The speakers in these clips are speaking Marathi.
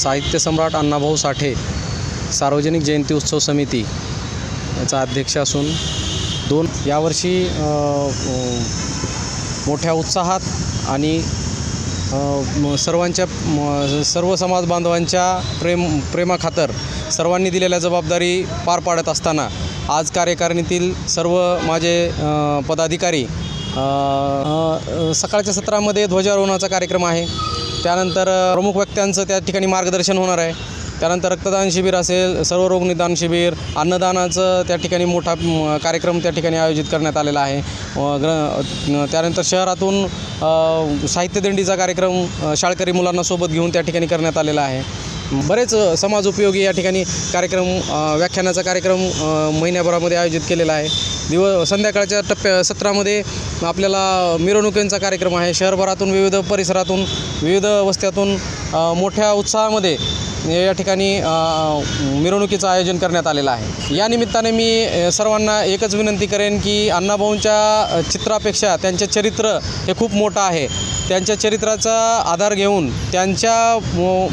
साहित्य सम्राट अण्णाभाऊ साठे सार्वजनिक जयंती उत्सव समिती याचा अध्यक्ष असून यावर्षी मोठ्या उत्साहात आणि सर्व समाज बांधवांच्या प्रेमाखातर सर्वांनी दिलेल्या जबाबदारी पार पाडत असताना आज कार्यकारिणीतील सर्व माझे पदाधिकारी सकाळच्या सत्रामध्ये ध्वजारोहणाचा कार्यक्रम आहे। त्यानंतर प्रमुख व्यक्त्यांचं त्या ठिकाणी मार्गदर्शन होणार आहे। त्यानंतर रक्तदान शिबिर असेल, सर्व रोग निदान शिबिर, अन्नदानाचं त्या ठिकाणी मोठा कार्यक्रम त्या ठिकाणी आयोजित करण्यात आलेला आहे। त्यानंतर शहरातून साहित्य दिंडीचा कार्यक्रम शाळकरी मुलांना सोबत घेऊन त्या ठिकाणी करण्यात आलेला आहे। बरेच समाज उपयोगी या ठिकाणी कार्यक्रम व्याख्यानाचा कार्यक्रम महिन्याभरामध्ये आयोजित केलेला आहे। संध्याकाळच्या सत्रामध्ये आपल्याला मिरवणुकींचा कार्यक्रम आहे। शहरभरातून विविध परिसरातून विविध वस्त्यातून मोठ्या उत्साहामध्ये या ठिकाणी मिरवणुकीचं आयोजन करण्यात आलेलं आहे। या निमित्ताने मी सर्वांना एकच विनंती करेन की अण्णाभाऊंच्या चित्रापेक्षा त्यांचे चरित्र हे खूप मोठं आहे। त्यांच्या चरित्राचा आधार घेऊन त्यांच्या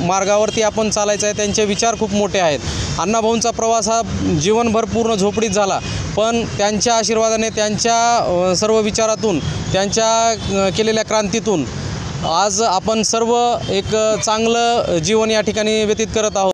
मार्गावरती आपण चालायचं आहे। त्यांचे विचार खूप मोठे आहेत। अण्णाभाऊंचा प्रवास हा जीवनभर पूर्ण झोपडीत झाला, पण त्यांच्या आशीर्वादाने, त्यांच्या सर्व विचारातून, त्यांच्या केलेल्या क्रांतीतून आज आपण सर्व एक चांगलं जीवन या ठिकाणी व्यतीत करत आहोत।